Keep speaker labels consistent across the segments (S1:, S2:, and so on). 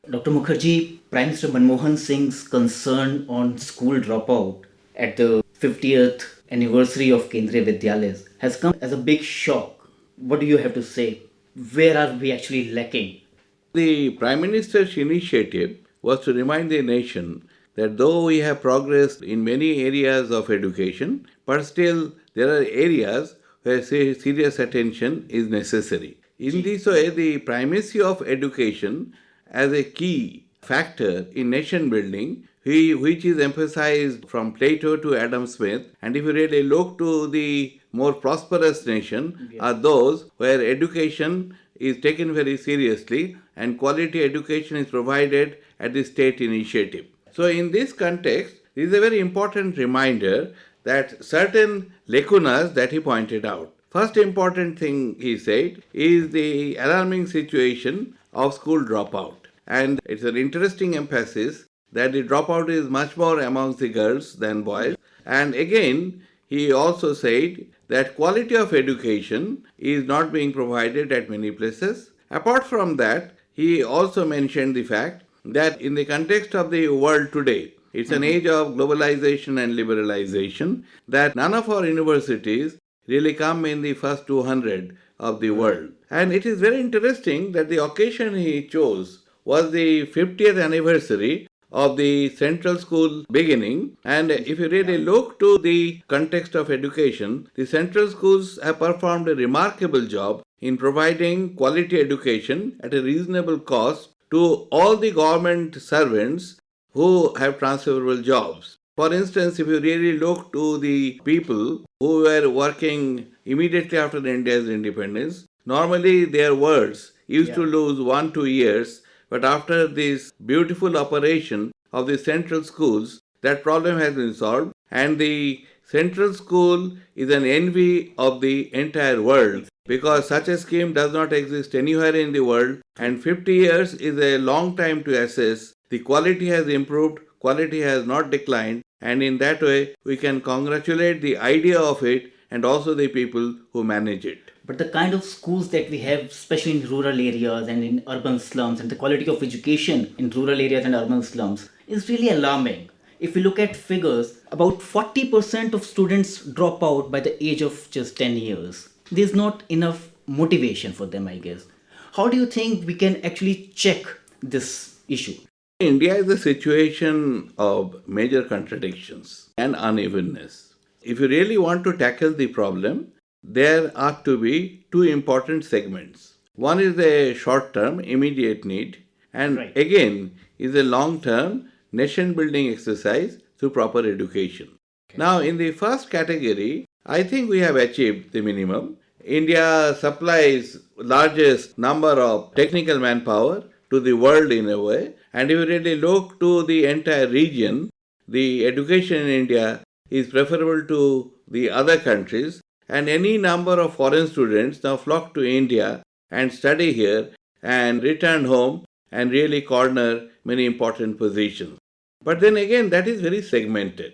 S1: Dr. Mukherjee, Prime Minister Manmohan Singh's concern on school dropout at the 50th anniversary of Kendriya Vidyalayas has come as a big shock. What do you have to say? Where are we actually lacking?
S2: The Prime Minister's initiative was to remind the nation that though we have progressed in many areas of education, but still there are areas where serious attention is necessary. In this way, the primacy of education as a key factor in nation building, which is emphasized from Plato to Adam Smith, and if you really look to the more prosperous nation, are those where education is taken very seriously and quality education is provided at the state initiative. So, in this context, this is a very important reminder that certain lacunas that he pointed out. First important thing he said is the alarming situation of school dropout. And it's an interesting emphasis that the dropout is much more amongst the girls than boys. And again, he also said that quality of education is not being provided at many places. Apart from that, he also mentioned the fact that in the context of the world today, it's an age of globalization and liberalization, that none of our universities really come in the first 200 of the world. And it is very interesting that the occasion he chose was the 50th anniversary of the central school beginning. And if you really look to the context of education, the central schools have performed a remarkable job in providing quality education at a reasonable cost to all the government servants who have transferable jobs. For instance, if you really look to the people who were working immediately after India's independence, normally their words used to lose 1-2 years, but after this beautiful operation of the central schools, that problem has been solved, and the central school is an envy of the entire world because such a scheme does not exist anywhere in the world, and 50 years is a long time to assess. The quality has improved, quality has not declined, and in that way we can congratulate the idea of it and also the people who manage it.
S1: But the kind of schools that we have, especially in rural areas and in urban slums, and the quality of education in rural areas and urban slums is really alarming. If we look at figures, about 40% of students drop out by the age of just 10 years. There's not enough motivation for them, I guess. How do you think we can actually check this issue?
S2: India is a situation of major contradictions and unevenness. If you really want to tackle the problem, there ought to be two important segments. One is the short term, immediate need, and again is a long term nation building exercise through proper education. Now, in the first category, I think we have achieved the minimum. India supplies largest number of technical manpower to the world in a way, and if you really look to the entire region, the education in India is preferable to the other countries, and any number of foreign students now flock to India and study here and return home and really corner many important positions. But then again, that is very segmented.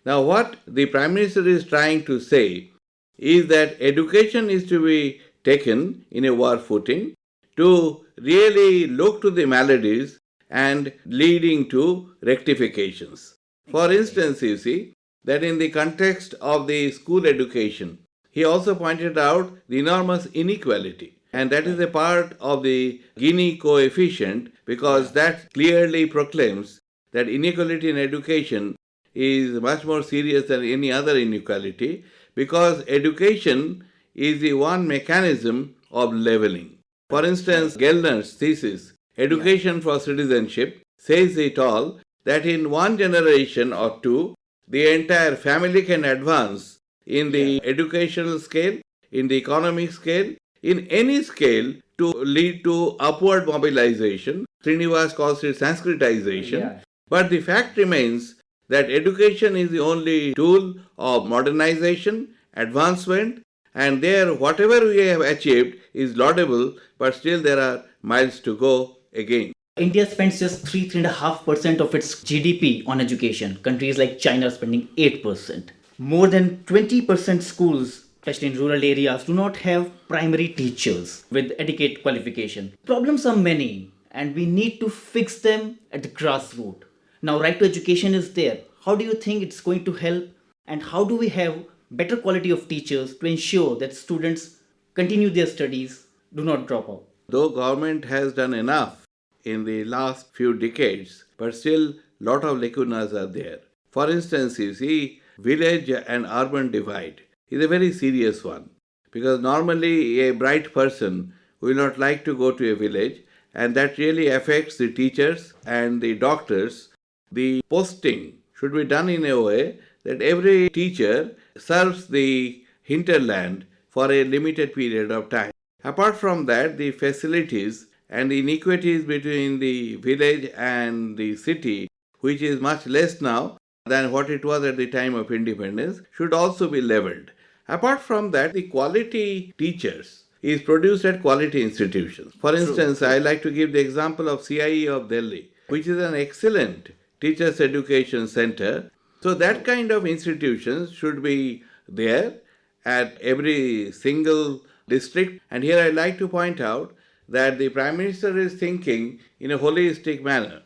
S2: Now, what the Prime Minister is trying to say is that education is to be taken in a war footing to really look to the maladies and leading to rectifications. For instance, you see that in the context of the school education, he also pointed out the enormous inequality. And that is a part of the Gini coefficient because that clearly proclaims that inequality in education is much more serious than any other inequality because education is the one mechanism of leveling. For instance, Gellner's thesis, Education for Citizenship, says it all that in one generation or two, the entire family can advance in the educational scale, in the economic scale, in any scale to lead to upward mobilization. Srinivas calls it Sanskritization. But the fact remains that education is the only tool of modernization, advancement, and there whatever we have achieved is laudable, but still there are miles to go again.
S1: India spends just 3.5% of its GDP on education. Countries like China are spending 8%. More than 20% schools, especially in rural areas, do not have primary teachers with adequate qualification. Problems are many, and we need to fix them at the grassroots. Now, right to education is there. How do you think it's going to help, and how do we have better quality of teachers to ensure that students continue their studies, do not drop out?
S2: Though government has done enough in the last few decades, but still lot of lacunas are there. For instance, you see, village and urban divide is a very serious one, because normally a bright person will not like to go to a village, and that really affects the teachers and the doctors. The posting should be done in a way that every teacher serves the hinterland for a limited period of time. Apart from that, the facilities and the inequities between the village and the city, which is much less now than what it was at the time of independence, should also be leveled. Apart from that, the quality teachers is produced at quality institutions. For instance, I like to give the example of CIE of Delhi, which is an excellent teachers education center. So that kind of institutions should be there at every single district. And here I like to point out that the Prime Minister is thinking in a holistic manner,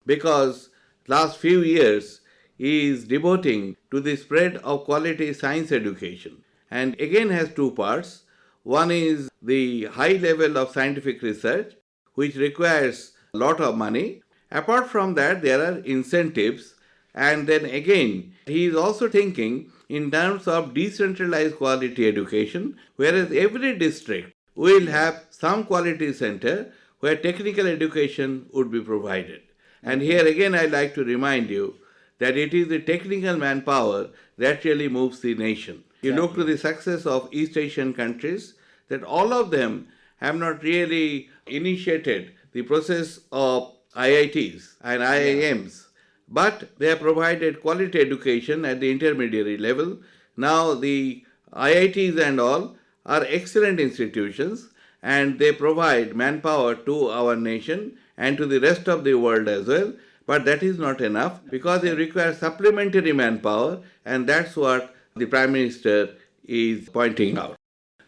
S2: because last few years he is devoting to the spread of quality science education, and again has two parts. One is the high level of scientific research, which requires a lot of money. Apart from that, there are incentives, and then again he is also thinking in terms of decentralized quality education, whereas every district will have some quality center where technical education would be provided. And here again I like to remind you that it is the technical manpower that really moves the nation. You look to the success of East Asian countries, that all of them have not really initiated the process of IITs and IIMs, but they have provided quality education at the intermediary level. Now the IITs and all are excellent institutions, and they provide manpower to our nation and to the rest of the world as well. But that is not enough, because they require supplementary manpower, and that's what the Prime Minister is pointing out.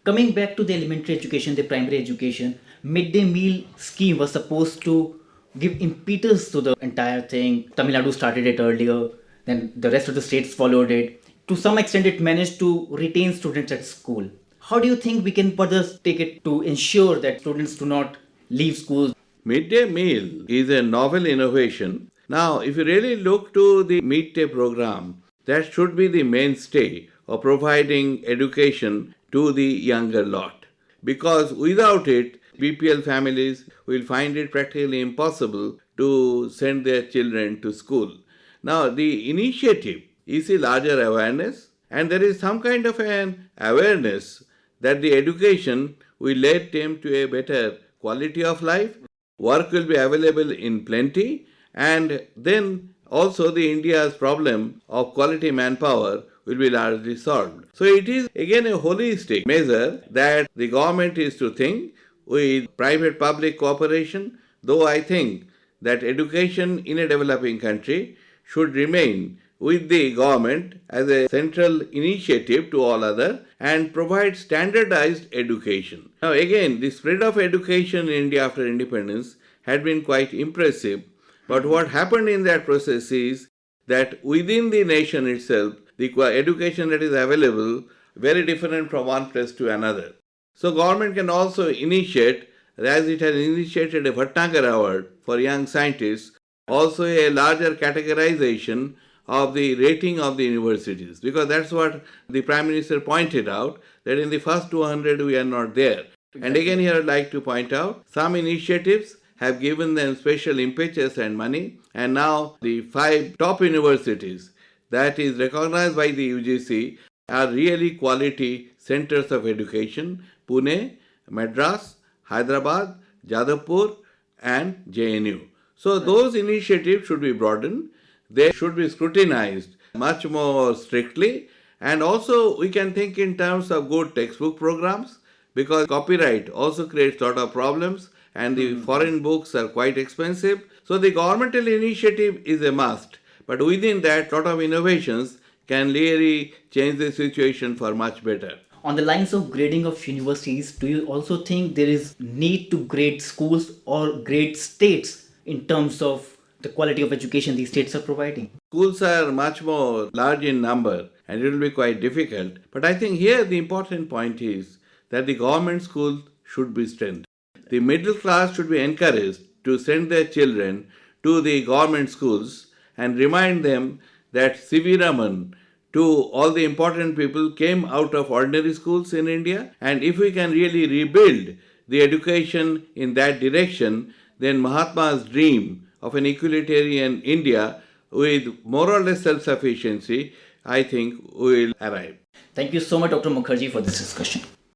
S1: Coming back to the elementary education, the primary education, midday meal scheme was supposed to give impetus to the entire thing. Tamil Nadu started it earlier, then the rest of the states followed it. To some extent, it managed to retain students at school. How do you think we can further take it to ensure that students do not leave schools?
S2: Midday meal is a novel innovation. Now, if you really look to the midday program, that should be the mainstay of providing education to the younger lot. Because without it, BPL families will find it practically impossible to send their children to school. Now, the initiative is a larger awareness, and there is some kind of an awareness that the education will lead them to a better quality of life. Work will be available in plenty, and then also the India's problem of quality manpower will be largely solved. So it is again a holistic measure that the government is to think with private-public cooperation, though I think that education in a developing country should remain with the government as a central initiative to all other and provide standardized education. Now again, the spread of education in India after independence had been quite impressive, but what happened in that process is that within the nation itself, the education that is available very different from one place to another. So government can also initiate, as it has initiated a Bhatnagar Award for young scientists, also a larger categorization of the rating of the universities, because that's what the Prime Minister pointed out, that in the first 200 we are not there. Exactly. And again here I'd like to point out, some initiatives have given them special impetus and money, and now the 5 top universities that is recognized by the UGC are really quality centers of education: Pune, Madras, Hyderabad, Jadavpur and JNU. So those initiatives should be broadened. They should be scrutinized much more strictly, and also we can think in terms of good textbook programs, because copyright also creates a lot of problems and the foreign books are quite expensive. So the governmental initiative is a must, but within that lot of innovations can really change the situation for much better.
S1: On the lines of grading of universities, do you also think there is need to grade schools or grade states in terms of the quality of education these states are providing?
S2: Schools are much more large in number and it will be quite difficult. But I think here the important point is that the government schools should be strengthened. The middle class should be encouraged to send their children to the government schools and remind them that C.V. Raman, to all the important people, came out of ordinary schools in India. And if we can really rebuild the education in that direction, then Mahatma's dream of an equalitarian India with more or less self-sufficiency, I think, will arrive.
S1: Thank you so much, Dr. Mukherjee, for this discussion.